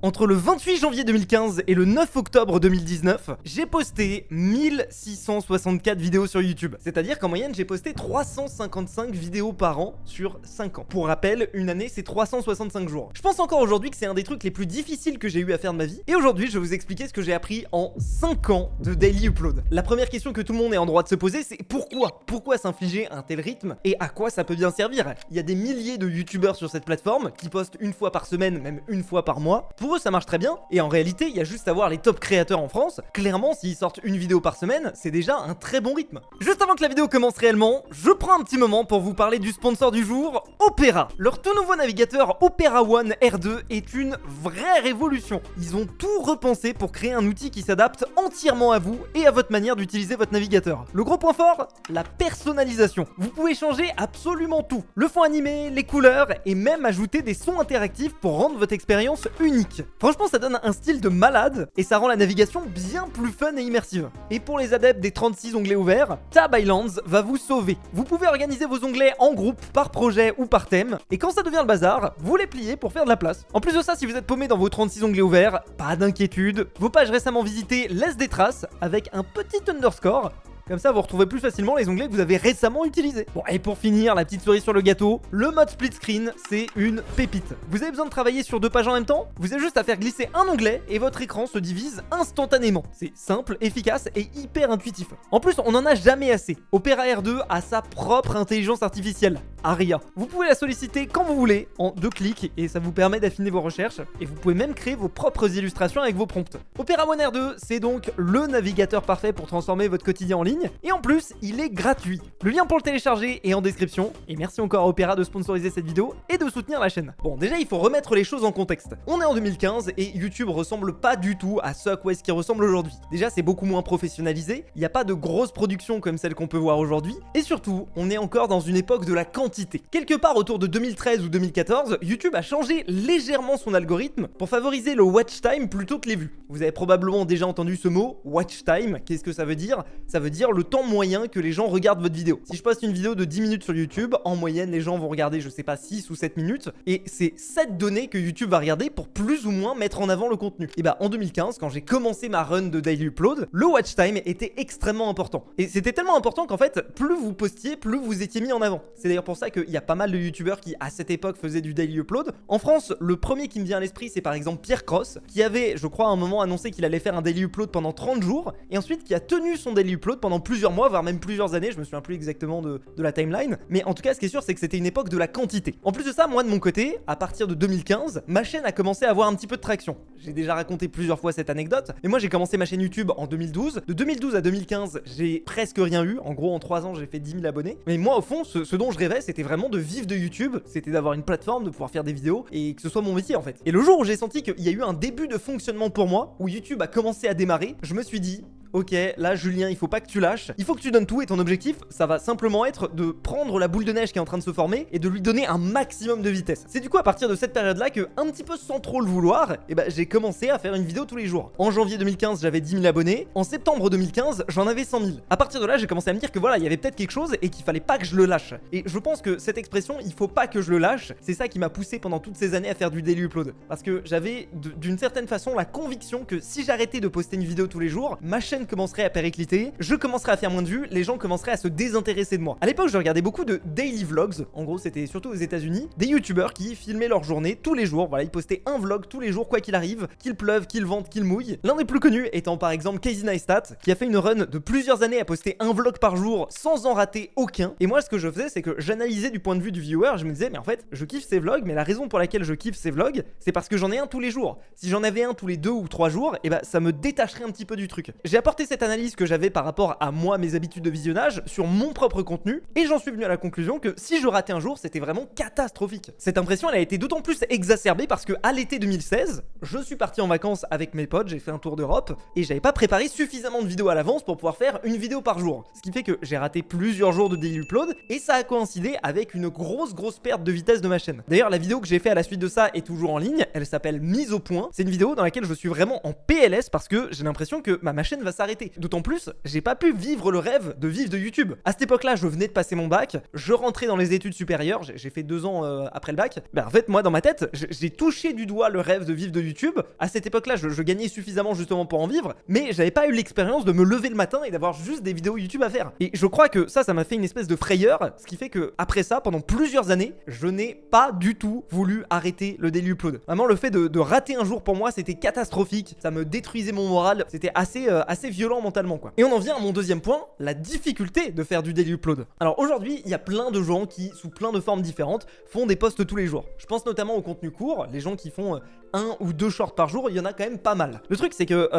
Entre le 28 janvier 2015 et le 9 octobre 2019, j'ai posté 1664 vidéos sur YouTube. C'est-à-dire qu'en moyenne, j'ai posté 355 vidéos par an sur 5 ans. Pour rappel, une année, c'est 365 jours. Je pense encore aujourd'hui que c'est un des trucs les plus difficiles que j'ai eu à faire de ma vie. Et aujourd'hui, je vais vous expliquer ce que j'ai appris en 5 ans de daily upload. La première question que tout le monde est en droit de se poser, c'est pourquoi? Pourquoi s'infliger un tel rythme et à quoi ça peut bien servir? Il y a des milliers de youtubeurs sur cette plateforme qui postent une fois par semaine, même une fois par mois. Pour eux, ça marche très bien. Et en réalité, il y a juste à voir les top créateurs en France. Clairement, s'ils sortent une vidéo par semaine, c'est déjà un très bon rythme. Juste avant que la vidéo commence réellement, je prends un petit moment pour vous parler du sponsor du jour, Opera. Leur tout nouveau navigateur Opera One R2 est une vraie révolution. Ils ont tout repensé pour créer un outil qui s'adapte entièrement à vous et à votre manière d'utiliser votre navigateur. Le gros point fort, la personnalisation. Vous pouvez changer absolument tout. Le fond animé, les couleurs et même ajouter des sons interactifs pour rendre votre expérience unique. Franchement, ça donne un style de malade et ça rend la navigation bien plus fun et immersive. Et pour les adeptes des 36 onglets ouverts, Tab Islands va vous sauver. Vous pouvez organiser vos onglets en groupe, par projet ou par thème, et quand ça devient le bazar, vous les pliez pour faire de la place. En plus de ça, si vous êtes paumé dans vos 36 onglets ouverts, pas d'inquiétude, vos pages récemment visitées laissent des traces avec un petit underscore. Comme ça, vous retrouvez plus facilement les onglets que vous avez récemment utilisés. Bon, et pour finir, la petite cerise sur le gâteau, le mode split screen, c'est une pépite. Vous avez besoin de travailler sur 2 pages en même temps? Vous avez juste à faire glisser un onglet et votre écran se divise instantanément. C'est simple, efficace et hyper intuitif. En plus, on n'en a jamais assez. Opera R2 a sa propre intelligence artificielle, Aria. Vous pouvez la solliciter quand vous voulez, en 2 clics, et ça vous permet d'affiner vos recherches. Et vous pouvez même créer vos propres illustrations avec vos prompts. Opera One R2, c'est donc le navigateur parfait pour transformer votre quotidien en ligne. Et en plus, il est gratuit. Le lien pour le télécharger est en description. Et merci encore à Opera de sponsoriser cette vidéo et de soutenir la chaîne. Bon, déjà, il faut remettre les choses en contexte. On est en 2015 et YouTube ressemble pas du tout à ce à quoi est-ce qu'il ressemble aujourd'hui. Déjà, c'est beaucoup moins professionnalisé. Il n'y a pas de grosses productions comme celles qu'on peut voir aujourd'hui. Et surtout, on est encore dans une époque de la quantité. Quelque part autour de 2013 ou 2014, YouTube a changé légèrement son algorithme pour favoriser le watch time plutôt que les vues. Vous avez probablement déjà entendu ce mot, watch time. Qu'est-ce que ça veut dire? Ça veut dire le temps moyen que les gens regardent votre vidéo. Si je poste une vidéo de 10 minutes sur YouTube, en moyenne les gens vont regarder, je sais pas, 6 ou 7 minutes, et c'est cette donnée que YouTube va regarder pour plus ou moins mettre en avant le contenu. Et bah en 2015, quand j'ai commencé ma run de daily upload, le watch time était extrêmement important. Et c'était tellement important qu'en fait, plus vous postiez, plus vous étiez mis en avant. C'est d'ailleurs pour ça qu'il y a pas mal de youtubeurs qui à cette époque faisaient du daily upload. En France, le premier qui me vient à l'esprit, c'est par exemple Pierre Cross, qui avait, je crois à un moment annoncé qu'il allait faire un daily upload pendant 30 jours, et ensuite qui a tenu son daily upload pendant plusieurs mois, voire même plusieurs années, je me souviens plus exactement de la timeline, mais en tout cas ce qui est sûr c'est que c'était une époque de la quantité. En plus de ça, moi de mon côté, à partir de 2015, ma chaîne a commencé à avoir un petit peu de traction. J'ai déjà raconté plusieurs fois cette anecdote, mais moi j'ai commencé ma chaîne YouTube en 2012. De 2012 à 2015, j'ai presque rien eu, en gros en 3 ans j'ai fait 10 000 abonnés, mais moi au fond ce dont je rêvais c'était vraiment de vivre de YouTube, c'était d'avoir une plateforme, de pouvoir faire des vidéos et que ce soit mon métier en fait. Et le jour où j'ai senti qu'il y a eu un début de fonctionnement pour moi, où YouTube a commencé à démarrer, je me suis dit ok, là Julien, il faut pas que tu lâches, il faut que tu donnes tout et ton objectif, ça va simplement être de prendre la boule de neige qui est en train de se former et de lui donner un maximum de vitesse. C'est du coup à partir de cette période-là que, un petit peu sans trop le vouloir, j'ai commencé à faire une vidéo tous les jours. En janvier 2015, j'avais 10 000 abonnés, en septembre 2015, j'en avais 100 000. À partir de là, j'ai commencé à me dire que voilà, il y avait peut-être quelque chose et qu'il fallait pas que je le lâche. Et je pense que cette expression, il faut pas que je le lâche, c'est ça qui m'a poussé pendant toutes ces années à faire du daily upload. Parce que j'avais d'une certaine façon la conviction que si j'arrêtais de poster une vidéo tous les jours, ma chaîne commencerait à péricliter, je commencerai à faire moins de vues, les gens commenceraient à se désintéresser de moi. À l'époque, je regardais beaucoup de daily vlogs, en gros c'était surtout aux États-Unis, des youtubeurs qui filmaient leur journée tous les jours, voilà, ils postaient un vlog tous les jours quoi qu'il arrive, qu'il pleuve, qu'il vente, qu'il mouille. L'un des plus connus étant par exemple Casey Neistat, qui a fait une run de plusieurs années à poster un vlog par jour sans en rater aucun. Et moi ce que je faisais c'est que j'analysais du point de vue du viewer, je me disais mais en fait je kiffe ces vlogs, mais la raison pour laquelle je kiffe ces vlogs, c'est parce que j'en ai un tous les jours. Si j'en avais un tous les 2 ou 3 jours, et ça me détacherait un petit peu du truc. J'ai apporté cette analyse que j'avais par rapport à moi, mes habitudes de visionnage, sur mon propre contenu, et j'en suis venu à la conclusion que si je ratais un jour, c'était vraiment catastrophique. Cette impression, elle a été d'autant plus exacerbée parce que à l'été 2016, je suis parti en vacances avec mes potes, j'ai fait un tour d'Europe, et j'avais pas préparé suffisamment de vidéos à l'avance pour pouvoir faire une vidéo par jour. Ce qui fait que j'ai raté plusieurs jours de daily upload, et ça a coïncidé avec une grosse perte de vitesse de ma chaîne. D'ailleurs, la vidéo que j'ai fait à la suite de ça est toujours en ligne, elle s'appelle Mise au point. C'est une vidéo dans laquelle je suis vraiment en PLS parce que j'ai l'impression que ma chaîne va s'arrêter. D'autant plus, j'ai pas pu vivre le rêve de vivre de YouTube. À cette époque-là, je venais de passer mon bac, je rentrais dans les études supérieures, j'ai fait 2 ans après le bac. En fait, moi, dans ma tête, j'ai touché du doigt le rêve de vivre de YouTube. YouTube. À cette époque-là, je gagnais suffisamment justement pour en vivre, mais j'avais pas eu l'expérience de me lever le matin et d'avoir juste des vidéos YouTube à faire. Et je crois que ça m'a fait une espèce de frayeur, ce qui fait que après ça, pendant plusieurs années, je n'ai pas du tout voulu arrêter le daily upload. Vraiment, le fait de rater un jour pour moi, c'était catastrophique. Ça me détruisait mon moral. C'était assez violent mentalement, quoi. Et on en vient à mon deuxième point, la difficulté de faire du daily upload. Alors aujourd'hui, il y a plein de gens qui, sous plein de formes différentes, font des posts tous les jours. Je pense notamment au contenu court, les gens qui font 1 ou 2 shorts par jour, il y en a quand même pas mal. Le truc, c'est que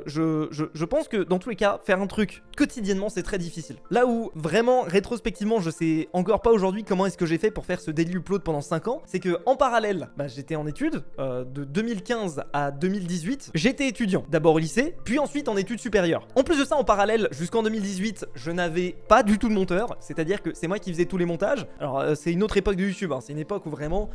je pense que dans tous les cas, faire un truc quotidiennement, c'est très difficile. Là où vraiment, rétrospectivement, je sais encore pas aujourd'hui comment est-ce que j'ai fait pour faire ce daily upload pendant 5 ans, c'est que en parallèle, j'étais en études de 2015 à 2018, j'étais étudiant, d'abord au lycée, puis ensuite en études supérieures. En plus de ça, en parallèle, jusqu'en 2018, je n'avais pas du tout de monteur, c'est-à-dire que c'est moi qui faisais tous les montages. Alors c'est une autre époque de YouTube, hein. C'est une époque où vraiment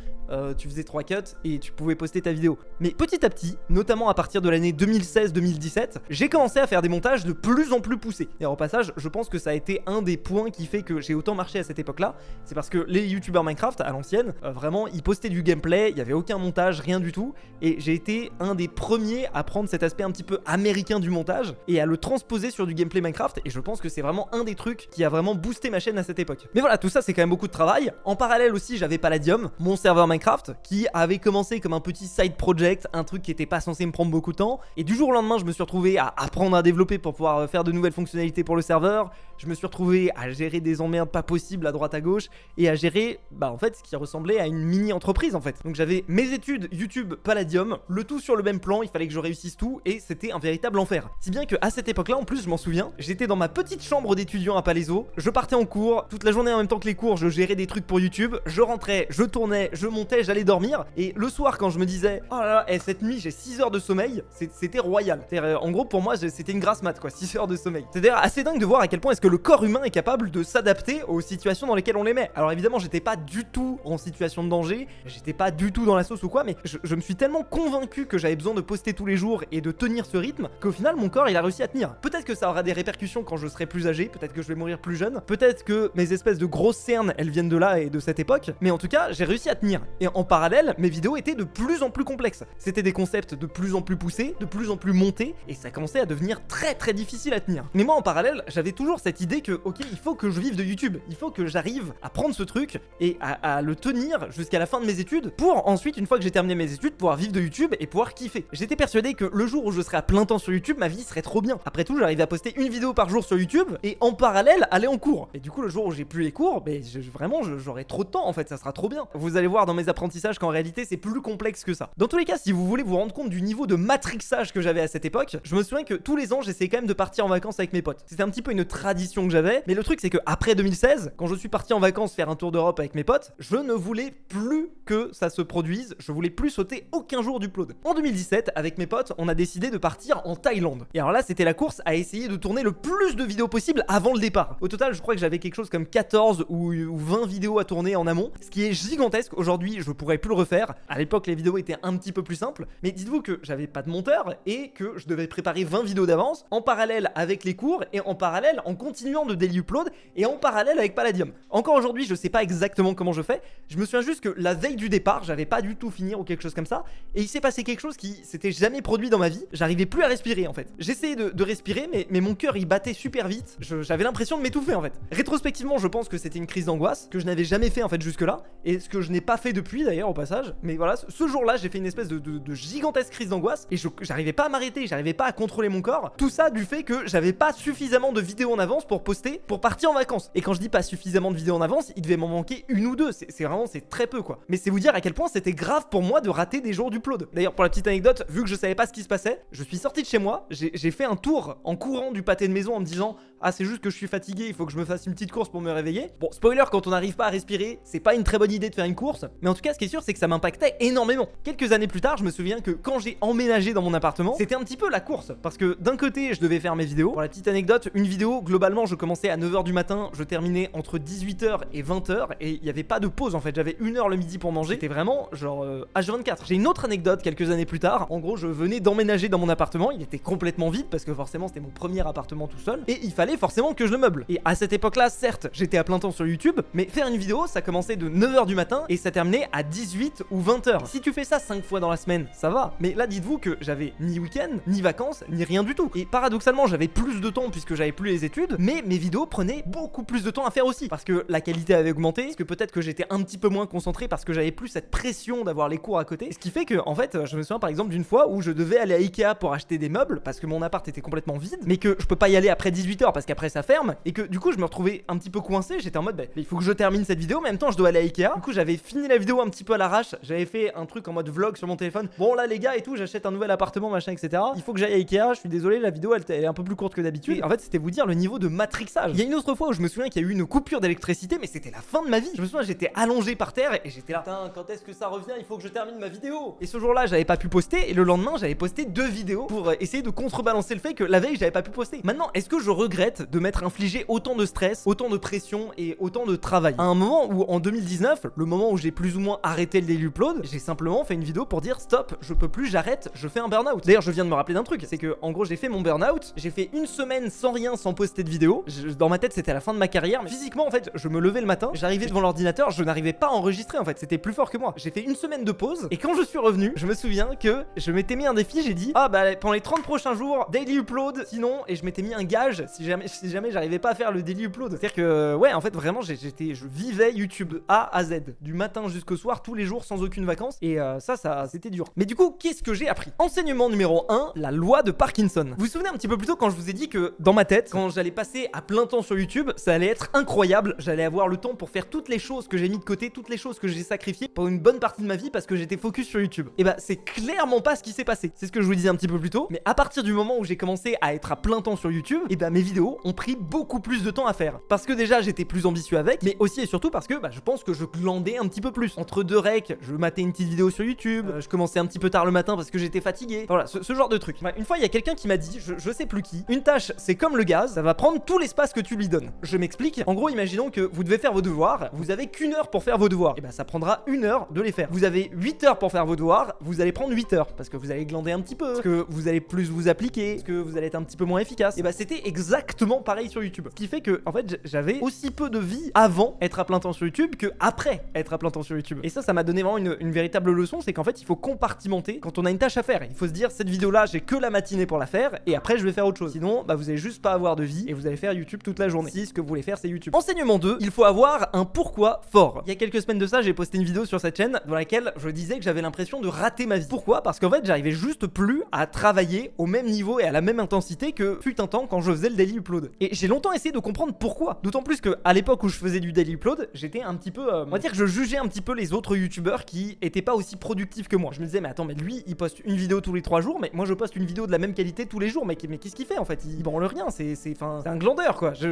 tu faisais 3 cuts et tu pouvais poster ta vidéo. Mais petit à petit, notamment à partir de l'année 2016-2017, j'ai commencé à faire des montages de plus en plus poussés. Et au passage, je pense que ça a été un des points qui fait que j'ai autant marché à cette époque-là. C'est parce que les youtubeurs Minecraft à l'ancienne, vraiment, ils postaient du gameplay, il n'y avait aucun montage, rien du tout. Et j'ai été un des premiers à prendre cet aspect un petit peu américain du montage et à le transposer sur du gameplay Minecraft. Et je pense que c'est vraiment un des trucs qui a vraiment boosté ma chaîne à cette époque. Mais voilà, tout ça, c'est quand même beaucoup de travail. En parallèle aussi, j'avais Palladium, mon serveur Minecraft, qui avait commencé comme un petit side project, un truc qui était pas censé me prendre beaucoup de temps. Et du jour au lendemain, je me suis retrouvé à apprendre à développer pour pouvoir faire de nouvelles fonctionnalités pour le serveur. Je me suis retrouvé à gérer des emmerdes pas possibles à droite à gauche et à gérer, en fait, ce qui ressemblait à une mini-entreprise en fait. Donc j'avais mes études YouTube Palladium, le tout sur le même plan, il fallait que je réussisse tout et c'était un véritable enfer. Si bien que à cette époque-là, en plus, je m'en souviens, j'étais dans ma petite chambre d'étudiant à Palaiso, je partais en cours, toute la journée en même temps que les cours, je gérais des trucs pour YouTube, je rentrais, je tournais, je montais, j'allais dormir et le soir quand je me disais oh là là, cette nuit j'ai 6 heures de sommeil, c'était royal. En gros pour moi c'était une grasse mat quoi, 6 heures de sommeil. C'est d'ailleurs assez dingue de voir à quel point est-ce que le corps humain est capable de s'adapter aux situations dans lesquelles on les met. Alors évidemment j'étais pas du tout en situation de danger, j'étais pas du tout dans la sauce ou quoi, mais je me suis tellement convaincu que j'avais besoin de poster tous les jours et de tenir ce rythme qu'au final mon corps il a réussi à tenir. Peut-être que ça aura des répercussions quand je serai plus âgé, peut-être que je vais mourir plus jeune, peut-être que mes espèces de grosses cernes elles viennent de là et de cette époque, mais en tout cas j'ai réussi à tenir. Et en parallèle mes vidéos étaient de plus en plus complexes, c'était des concepts de plus en plus poussés, de plus en plus montés et ça commençait à devenir très très difficile à tenir. Mais moi en parallèle j'avais toujours cette idée que ok il faut que je vive de YouTube, il faut que j'arrive à prendre ce truc et à le tenir jusqu'à la fin de mes études pour ensuite une fois que j'ai terminé mes études pouvoir vivre de YouTube et pouvoir kiffer. J'étais persuadé que le jour où je serais à plein temps sur YouTube ma vie serait trop bien. Après tout j'arrivais à poster une vidéo par jour sur YouTube et en parallèle aller en cours. Et du coup le jour où j'ai plus les cours, vraiment j'aurai trop de temps en fait, ça sera trop bien. Vous allez voir dans mes apprentissages qu'en réalité c'est plus complexe que ça. Dans tous les cas si vous voulez vous rendre compte du niveau de matrixage que j'avais à cette époque, je me souviens que tous les ans j'essayais quand même de partir en vacances avec mes potes. C'était un petit peu une tradition que j'avais, mais le truc c'est que après 2016, quand je suis parti en vacances faire un tour d'Europe avec mes potes, je ne voulais plus que ça se produise, je voulais plus sauter aucun jour d'upload. En 2017, avec mes potes, on a décidé de partir en Thaïlande. Et alors là, c'était la course à essayer de tourner le plus de vidéos possible avant le départ. Au total, je crois que j'avais quelque chose comme 14 ou 20 vidéos à tourner en amont, ce qui est gigantesque. Aujourd'hui, je pourrais plus le refaire. À l'époque, les vidéos étaient un petit peu plus simples, mais dites-vous que j'avais pas de monteur et que je devais préparer 20 vidéos d'avance en parallèle avec les cours et en parallèle en continuant de daily upload et en parallèle avec Palladium. Encore aujourd'hui, je sais pas exactement comment je fais. Je me souviens juste que la veille du départ, j'avais pas du tout finir ou quelque chose comme ça et il s'est passé quelque chose qui s'était jamais produit dans ma vie. J'arrivais plus à respirer en fait. J'essayais de respirer mais mon cœur il battait super vite. J'avais l'impression de m'étouffer en fait. Rétrospectivement, je pense que c'était une crise d'angoisse que je n'avais jamais fait en fait jusque-là et ce que je n'ai pas fait depuis d'ailleurs au passage. Mais voilà, ce jour-là, j'ai fait une espèce de gigantesque crise d'angoisse et j'arrivais pas à m'arrêter, j'arrivais pas à contrôler mon corps. Tout ça du fait que j'avais pas suffisamment de vidéos en avance pour poster, pour partir en vacances. Et quand je dis pas suffisamment de vidéos en avance, il devait m'en manquer une ou deux. C'est très peu quoi. Mais c'est vous dire à quel point c'était grave pour moi de rater des jours d'upload. D'ailleurs, pour la petite anecdote, vu que je savais pas ce qui se passait, je suis sorti de chez moi, j'ai fait un tour en courant du pâté de maison en me disant ah c'est juste que je suis fatigué, il faut que je me fasse une petite course pour me réveiller. Bon, spoiler, quand on n'arrive pas à respirer, c'est pas une très bonne idée de faire une course, mais en tout cas ce qui est sûr c'est que ça m'impactait énormément. Quelques années plus tard, je me souviens que quand j'ai emménagé dans mon appartement, c'était un petit peu la course parce que d'un côté je devais faire mes vidéos. Pour la petite anecdote, une vidéo globalement je commençais à 9h du matin, je terminais entre 18h et 20h et il y avait pas de pause en fait, j'avais 1h le midi pour manger, c'était vraiment genre H24. J'ai une autre anecdote quelques années plus tard, en gros je venais d'emménager dans mon appartement, il était complètement vide parce que forcément c'était mon premier appartement tout seul et il fallait forcément que je le meuble. Et à cette époque-là, certes, j'étais à plein temps sur YouTube, mais faire une vidéo, ça commençait de 9h du matin et ça terminait à 18 ou 20h. Si tu fais ça 5 fois dans la la semaine, ça va. Mais là, dites-vous que j'avais ni week-end, ni vacances, ni rien du tout. Et paradoxalement, j'avais plus de temps puisque j'avais plus les études, mais mes vidéos prenaient beaucoup plus de temps à faire aussi. Parce que la qualité avait augmenté, parce que peut-être que j'étais un petit peu moins concentré parce que j'avais plus cette pression d'avoir les cours à côté. Ce qui fait que, en fait, je me souviens par exemple d'une fois où je devais aller à Ikea pour acheter des meubles parce que mon appart était complètement vide, mais que je peux pas y aller après 18h parce qu'après ça ferme, et que du coup je me retrouvais un petit peu coincé. J'étais en mode, bah, il faut que je termine cette vidéo, mais en même temps je dois aller à Ikea. Du coup j'avais fini la vidéo un petit peu à l'arrache, j'avais fait un truc en mode vlog sur mon téléphone. Bon là les gars et tout, j'achète un nouvel appartement machin etc. Il faut que j'aille à Ikea, je suis désolé, la vidéo elle est un peu plus courte que d'habitude. En fait c'était vous dire le niveau de matrixage. Il y a une autre fois où je me souviens qu'il y a eu une coupure d'électricité, mais c'était la fin de ma vie. Je me souviens j'étais allongé par terre et j'étais là, putain quand est-ce que ça revient, il faut que je termine ma vidéo. Et ce jour-là j'avais pas pu poster, et le lendemain j'avais posté 2 vidéos pour essayer de contrebalancer le fait que la veille j'avais pas pu poster. Maintenant est-ce que je regrette de m'être infligé autant de stress, autant de pression et autant de travail à un moment où en 2019, le moment où j'ai plus ou moins arrêté le daily upload, j'ai simplement fait une vidéo pour dire stop, je peux plus, j'arrête, je fais un burn-out. D'ailleurs je viens de me rappeler d'un truc, c'est que en gros j'ai fait mon burn-out, j'ai fait une semaine sans rien, sans poster de vidéo. Dans ma tête c'était la fin de ma carrière, mais physiquement en fait je me levais le matin, j'arrivais devant l'ordinateur, je n'arrivais pas à enregistrer en fait, c'était plus fort que moi. J'ai fait une semaine de pause et quand je suis revenu, je me souviens que je m'étais mis un défi, j'ai dit ah bah pendant les 30 prochains jours daily upload, sinon, et je m'étais mis un gage si jamais j'arrivais pas à faire le daily upload. C'est-à-dire que ouais en fait vraiment je vivais YouTube de A à Z, du matin jusqu'au soir, tous les jours sans aucune vacances, et ça c'était dur. Mais du coup qu'est-ce que j'ai appris? Enseignement numéro 1, la loi de Parkinson. Vous vous souvenez un petit peu plus tôt quand je vous ai dit que dans ma tête, quand j'allais passer à plein temps sur YouTube, ça allait être incroyable, j'allais avoir le temps pour faire toutes les choses que j'ai mis de côté, toutes les choses que j'ai sacrifiées pour une bonne partie de ma vie parce que j'étais focus sur YouTube. Et bah c'est clairement pas ce qui s'est passé. C'est ce que je vous disais un petit peu plus tôt, mais à partir du moment où j'ai commencé à être à plein temps sur YouTube, et bah mes vidéos ont pris beaucoup plus de temps à faire. Parce que déjà j'étais plus ambitieux avec, mais aussi et surtout parce que bah, je pense que je glandais un petit peu plus. Entre deux recs, je matais une petite vidéo sur YouTube, je commençais un petit peu tard le matin parce que j'étais fatigué. Voilà, ce genre de truc. Une fois il y a quelqu'un qui m'a dit, je sais plus qui, une tâche c'est comme le gaz, ça va prendre tout l'espace que tu lui donnes. Je m'explique. En gros imaginons que vous devez faire vos devoirs, vous avez qu'une heure pour faire vos devoirs, et bah ça prendra 1 heure de les faire. Vous avez 8 heures pour faire vos devoirs, vous allez prendre 8 heures parce que vous allez glander un petit peu, parce que vous allez plus vous appliquer, parce que vous allez être un petit peu moins efficace. Et bah c'était exactement pareil sur YouTube. Ce qui fait que en fait j'avais aussi peu de vie avant être à plein temps sur YouTube que après être à plein temps sur YouTube. Et ça m'a donné vraiment une véritable leçon, c'est qu'en fait il faut compartimenter quand on a une tâche à faire. Il faut se dire cette vidéo là j'ai que la matinée pour la faire et après je vais faire autre chose. Sinon bah vous allez juste pas avoir de vie et vous allez faire YouTube toute la journée. Si ce que vous voulez faire c'est YouTube. Enseignement 2, il faut avoir un pourquoi fort. Il y a quelques semaines de ça j'ai posté une vidéo sur cette chaîne dans laquelle je disais que j'avais l'impression de rater ma vie. Pourquoi? Parce qu'en fait j'arrivais juste plus à travailler au même niveau et à la même intensité que fut un temps quand je faisais le daily upload. Et j'ai longtemps essayé de comprendre pourquoi. D'autant plus que à l'époque où je faisais du daily upload, j'étais un petit peu, on va dire que je jugeais un petit peu les autres youtubeurs qui étaient pas aussi productifs que moi. Je me disais mais attends mais lui il poste une vidéo tous les 3 jours, mais moi je poste une vidéo de la même qualité tous les jours, mais qu'est-ce qu'il fait en fait? Il branle rien, c'est un glandeur quoi. Je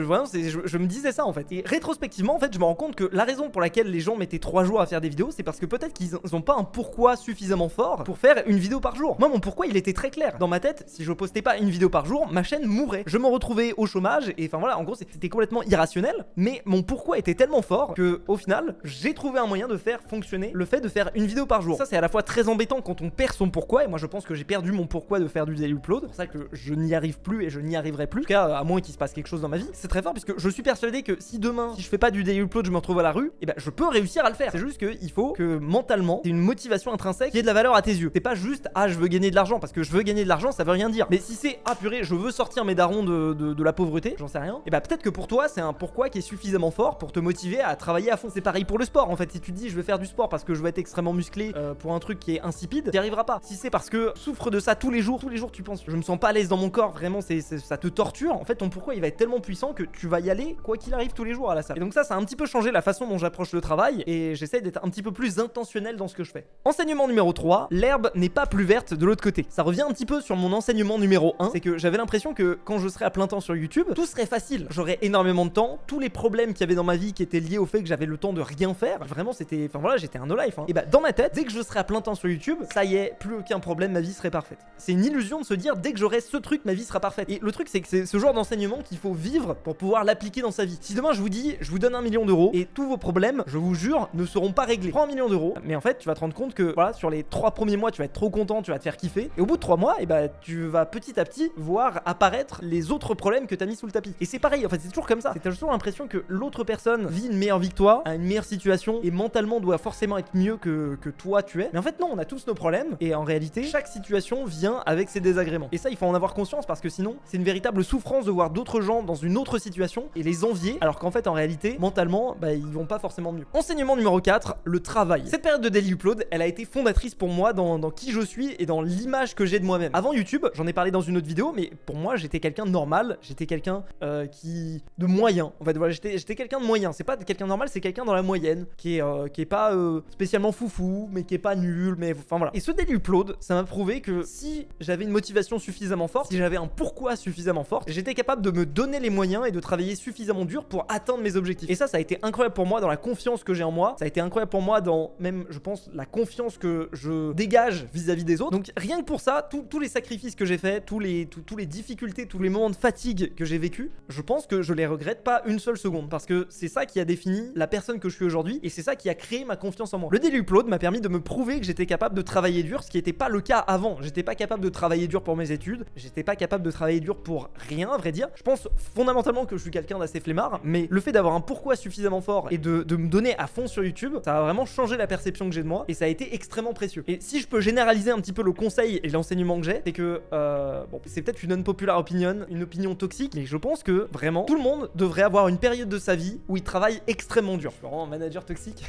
me disais ça en fait. Et rétrospectivement en fait je me rends compte que la raison pour laquelle les gens mettaient 3 jours à faire des vidéos, c'est parce que peut-être qu'ils ont pas un pourquoi suffisamment fort pour faire une vidéo par jour. Moi mon pourquoi il était très clair. Dans ma tête, si je postais pas une vidéo par jour, ma chaîne mourrait. Je me retrouvais au chômage et enfin voilà, en gros c'était complètement irrationnel, mais mon pourquoi était tellement fort que au final, j'ai trouvé un moyen de faire fonctionner le fait de faire une vidéo par jour. Ça c'est à la fois très embêtant quand on perd son pourquoi, et moi je pense que j'ai perdu mon pourquoi de faire du daily upload. C'est pour ça que je n'y arrive plus et je n'y arriverai plus. En tout cas, à moins qu'il se passe quelque chose dans ma vie. C'est très fort puisque je suis persuadé que si demain, si je fais pas du daily upload, je me retrouve à la rue, et ben je peux réussir à le faire. C'est juste qu'il faut que mentalement, t'aies une motivation intrinsèque qui ait de la valeur à tes yeux. C'est pas juste ah je veux gagner de l'argent, parce que je veux gagner de l'argent ça veut rien dire. Mais si c'est ah purée je veux sortir mes darons de la pauvreté, j'en sais rien, et bah peut-être que pour toi c'est un pourquoi qui est suffisamment fort pour te motiver à travailler à fond. C'est pareil pour le sport en fait. Si tu te dis je vais faire du sport parce que je veux être extrêmement musclé pour un truc qui est insipide, t'y arriveras pas. Si c'est parce que souffre de ça tous les jours tu penses je me sens pas à l'aise dans mon corps, vraiment ça te torture, en fait ton pourquoi il va être tellement puissant que tu vas y aller quoi qu'il arrive tous les jours à la salle. Et donc ça a un petit peu changé la façon dont j'approche le travail et j'essaie d'être un petit peu plus intentionnel dans ce que je fais. Enseignement numéro 3, l'herbe n'est pas plus verte de l'autre côté. Ça revient un petit peu sur mon enseignement numéro 1, c'est que j'avais l'impression que quand je serais à plein temps sur YouTube, tout serait facile. J'aurais énormément de temps, tous les problèmes qu'il y avait dans ma vie qui étaient liés au fait que j'avais le temps de rien faire, vraiment c'était, enfin voilà, j'étais un no-life. Et bah dans ma tête, dès que je serais à plein temps sur YouTube, ça y est, plus aucun problème, ma vie serait parfaite. C'est une illusion de se dire dès que j'aurai ce truc, ma vie sera parfaite. Et le truc c'est que c'est ce genre d'enseignement qu'il faut vivre pour pouvoir l'appliquer dans sa vie. Si demain je vous dis, je vous donne 1 million d'euros et tous vos problèmes, je vous jure, ne seront pas réglés. Prends 1 million d'euros, mais en fait tu vas te rendre compte que voilà, sur les 3 premiers mois tu vas être trop content, tu vas te faire kiffer, et au bout de 3 mois, et bah tu vas petit à petit voir apparaître les autres problèmes que t'as mis sous le tapis. Et c'est pareil, en fait c'est toujours comme ça. T'as toujours l'impression que l'autre personne vit une meilleure vie que toi, a une meilleure situation et mentalement doit forcément être mieux que toi tu es. Mais en fait non, on a tous nos problèmes et en réalité, chaque situation vient avec ses désagréments. Et ça, il faut en avoir conscience parce que sinon, c'est une véritable souffrance de voir d'autres gens dans une autre situation et les envier, alors qu'en fait, en réalité, mentalement, bah, ils vont pas forcément mieux. Enseignement numéro 4, le travail. Cette période de Daily Upload, elle a été fondatrice pour moi dans qui je suis et dans l'image que j'ai de moi-même. Avant YouTube, j'en ai parlé dans une autre vidéo, mais pour moi, j'étais quelqu'un de normal, j'étais quelqu'un de moyen. En fait, voilà, j'étais quelqu'un de moyen. C'est pas quelqu'un normal, c'est quelqu'un dans la moyenne, qui est pas spécialement foufou, mais qui est pas nul, mais enfin voilà. Et ce Daily Upload, ça m'a prouvé que si j'avais une motivation suffisamment forte, si j'avais un pourquoi suffisamment fort, j'étais capable de me donner les moyens et de travailler suffisamment dur pour atteindre mes objectifs. Et ça a été incroyable pour moi dans la confiance que j'ai en moi. Ça a été incroyable pour moi dans même, je pense, la confiance que je dégage vis-à-vis des autres. Donc rien que pour ça, tous les sacrifices que j'ai faits, tous les difficultés, tous les moments de fatigue que j'ai vécu, je pense que je les regrette pas une seule seconde parce que c'est ça qui a défini la personne que je suis aujourd'hui et c'est ça qui a créé ma confiance en moi. Le Daily Upload m'a permis de me prouver que j'étais capable de travailler dur, ce qui n'était pas le cas avant. J'étais pas capable de travailler dur pour mes études, j'étais pas capable de travailler dur pour rien, à vrai dire. Je pense fondamentalement que je suis quelqu'un d'assez flemmard, mais le fait d'avoir un pourquoi suffisamment fort et de me donner à fond sur YouTube, ça a vraiment changé la perception que j'ai de moi et ça a été extrêmement précieux. Et si je peux généraliser un petit peu le conseil et l'enseignement que j'ai, c'est que bon, c'est peut-être une unpopular opinion, une opinion toxique, mais je pense que vraiment tout le monde devrait avoir une période de sa vie où il travaille extrêmement dur. Je suis vraiment un manager toxique.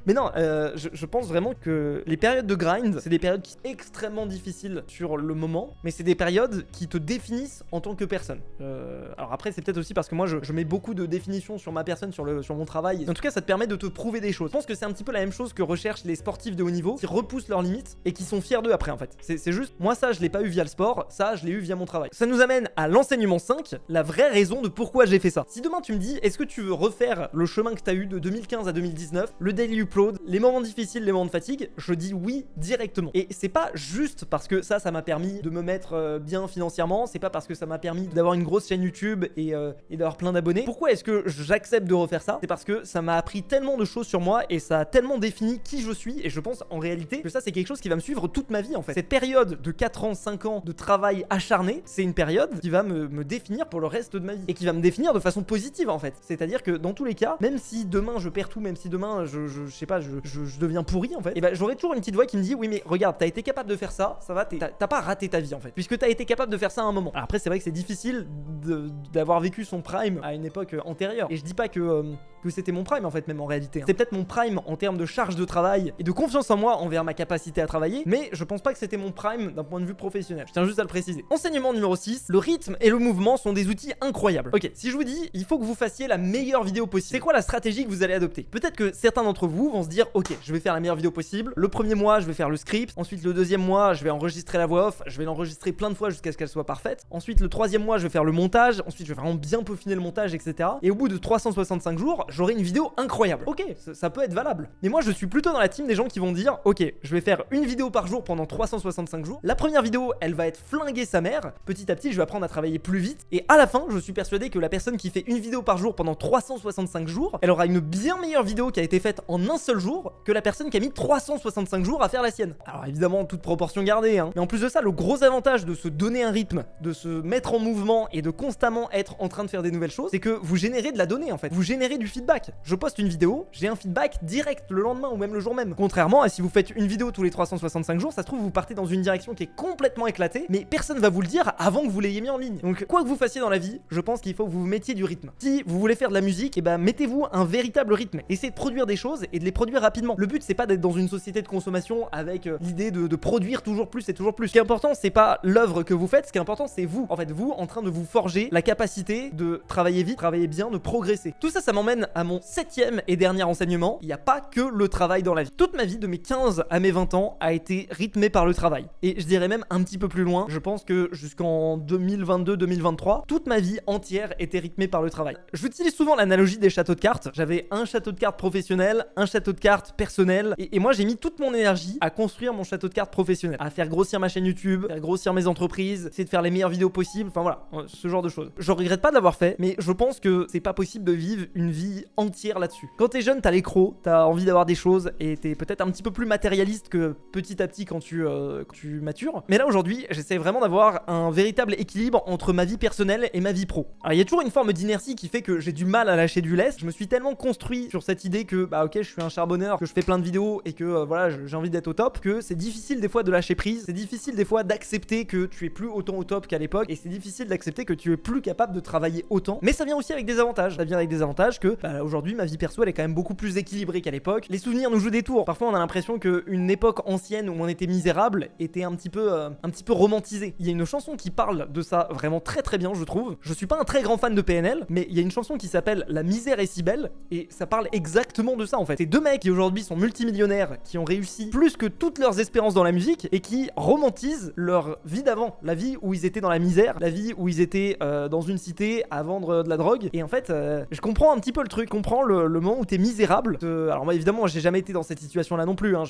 Mais non, je pense vraiment que les périodes de grind, c'est des périodes qui sont extrêmement difficiles sur le moment, mais c'est des périodes qui te définissent en tant que personne. Alors après, c'est peut-être aussi parce que moi, je mets beaucoup de définitions sur ma personne, sur mon travail. En tout cas, ça te permet de te prouver des choses. Je pense que c'est un petit peu la même chose que recherchent les sportifs de haut niveau, qui repoussent leurs limites et qui sont fiers d'eux après, en fait. C'est juste, moi ça, je l'ai pas eu via le sport, ça, je l'ai eu via mon travail. Ça nous amène à l'enseignement 5, la vraie raison de pourquoi j'ai fait ça. Si demain tu me dis, est-ce que tu veux refaire le chemin que tu as eu de 2015 à 2019, le daily upload, les moments difficiles, les moments de fatigue, je dis oui directement. Et c'est pas juste parce que ça m'a permis de me mettre bien financièrement, c'est pas parce que ça m'a permis d'avoir une grosse chaîne YouTube et d'avoir plein d'abonnés. Pourquoi est-ce que j'accepte de refaire ça? C'est parce que ça m'a appris tellement de choses sur moi et ça a tellement défini qui je suis et je pense en réalité que ça c'est quelque chose qui va me suivre toute ma vie en fait. Cette période de 4 ans, 5 ans de travail acharné, c'est une période qui va me définir pour le reste de ma vie et qui va me définir de façon positive en fait. C'est-à-dire que dans tous les cas, même si demain je perds tout, même si demain je sais pas, je deviens pourri en fait, et ben j'aurai toujours une petite voix qui me dit oui mais regarde, t'as été capable de faire ça, ça va, t'as pas raté ta vie en fait, puisque t'as été capable de faire ça à un moment. Alors après c'est vrai que c'est difficile d'avoir vécu son prime à une époque antérieure et je dis pas que c'était mon prime en fait, même en réalité. C'est peut-être mon prime en termes de charge de travail et de confiance en moi envers ma capacité à travailler, mais je pense pas que c'était mon prime d'un point de vue professionnel. Je tiens juste à le préciser. Enseignement numéro 6, le rythme et le mouvement sont des outils incroyables. Ok, si je vous dis, il faut que vous fassiez la meilleure vidéo possible, c'est quoi la stratégie que vous allez adopter? Peut-être que certains d'entre vous vont se dire, ok, je vais faire la meilleure vidéo possible, le premier mois, je vais faire le script, ensuite le deuxième mois, je vais enregistrer la voix off, je vais l'enregistrer plein de fois jusqu'à ce qu'elle soit parfaite, ensuite le troisième mois, je vais faire le montage, ensuite je vais vraiment bien peaufiner le montage, etc. Et au bout de 365 jours, j'aurai une vidéo incroyable. Ok, ça peut être valable. Mais moi, je suis plutôt dans la team des gens qui vont dire, ok, je vais faire une vidéo par jour pendant 365 jours. La première vidéo, elle va être flinguer sa mère. Petit à petit, je vais apprendre à travailler plus vite. Et à la fin, je suis persuadé que la personne qui fait une vidéo par jour pendant 365 jours, elle aura une bien meilleure vidéo qui a été faite en un seul jour que la personne qui a mis 365 jours à faire la sienne. Alors évidemment, toute proportion gardée, hein. Mais en plus de ça, le gros avantage de se donner un rythme, de se mettre en mouvement et de constamment être en train de faire des nouvelles choses, c'est que vous générez de la donnée en fait. Vous générez du feedback. Je poste une vidéo, j'ai un feedback direct le lendemain ou même le jour même. Contrairement à si vous faites une vidéo tous les 365 jours, ça se trouve vous partez dans une direction qui est complètement éclatée, mais personne va vous le dire avant que vous l'ayez mis en ligne. Donc quoi que vous fassiez dans la vie, je pense qu'il faut que vous vous mettiez du rythme. Si vous voulez faire de la musique, et ben mettez-vous un véritable rythme. Essayez de produire des choses et de les produire rapidement. Le but c'est pas d'être dans une société de consommation avec l'idée de produire toujours plus et toujours plus. Ce qui est important c'est pas l'œuvre que vous faites, ce qui est important c'est vous. En fait vous en train de vous forger la capacité de travailler vite, travailler bien, de progresser. Tout ça, ça m'emmène à mon 7e et dernier enseignement. Il n'y a pas que le travail dans la vie. Toute ma vie de mes 15 à mes 20 ans a été rythmée par le travail. Et je dirais même un petit peu plus loin, je pense que jusqu'en 2022-2023, toute ma vie entière était rythmée par le travail. J'utilise souvent l'analogie des châteaux de cartes. J'avais un château de cartes professionnel, un château de cartes personnel, et moi j'ai mis toute mon énergie à construire mon château de cartes professionnel, à faire grossir ma chaîne YouTube, faire grossir mes entreprises, essayer de faire les meilleures vidéos possibles, enfin voilà, ce genre de choses. Je regrette pas de l'avoir fait, mais je pense que c'est pas possible de vivre une vie vie entière là-dessus. Quand t'es jeune, t'as les crocs, t'as envie d'avoir des choses et t'es peut-être un petit peu plus matérialiste que petit à petit quand tu matures. Mais là aujourd'hui, j'essaie vraiment d'avoir un véritable équilibre entre ma vie personnelle et ma vie pro. Alors il y a toujours une forme d'inertie qui fait que j'ai du mal à lâcher du lest. Je me suis tellement construit sur cette idée que bah ok, je suis un charbonneur, que je fais plein de vidéos et que voilà, j'ai envie d'être au top, que c'est difficile des fois de lâcher prise, c'est difficile des fois d'accepter que tu es plus autant au top qu'à l'époque et c'est difficile d'accepter que tu es plus capable de travailler autant. Mais ça vient aussi avec des avantages. Ça vient avec des avantages que bah, aujourd'hui ma vie perso elle est quand même beaucoup plus équilibrée qu'à l'époque. Les souvenirs nous jouent des tours. Parfois on a l'impression qu'une époque ancienne où on était misérable était un petit peu romantisée. Il y a une chanson qui parle de ça vraiment très très bien, je trouve. Je suis pas un très grand fan de PNL, mais il y a une chanson qui s'appelle La misère est si belle et ça parle exactement de ça en fait. C'est deux mecs qui aujourd'hui sont multimillionnaires, qui ont réussi plus que toutes leurs espérances dans la musique et qui romantisent leur vie d'avant, la vie où ils étaient dans la misère, la vie où ils étaient dans une cité à vendre de la drogue. Et en fait, je comprends un petit peu le truc, je comprends le moment où t'es misérable. Alors moi évidemment, j'ai jamais été dans cette situation-là non plus, hein,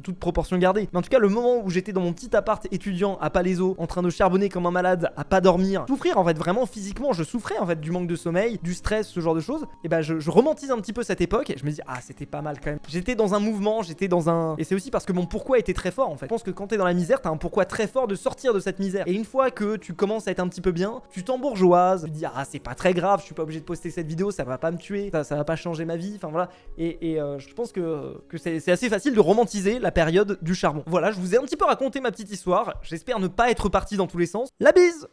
toute proportion gardée. Mais en tout cas, le moment où j'étais dans mon petit appart étudiant à Palaiso, en train de charbonner comme un malade, à pas dormir, souffrir en fait vraiment physiquement, je souffrais en fait du manque de sommeil, du stress, ce genre de choses. Et bah je romantise un petit peu cette époque et je me dis ah c'était pas mal quand même. J'étais dans un mouvement, j'étais dans un... Et c'est aussi parce que mon pourquoi était très fort en fait. Je pense que quand t'es dans la misère, t'as un pourquoi très fort de sortir de cette misère. Et une fois que tu commences à être un petit peu bien, tu t'embourgeoises, tu te dis ah c'est pas très grave, je suis pas obligé de poster cette vidéo, ça va pas me tuer, ça va pas changer ma vie, enfin voilà. Et je pense que c'est assez facile de romantiser la période du charbon. Voilà, je vous ai un petit peu raconté ma petite histoire, j'espère ne pas être parti dans tous les sens. La bise!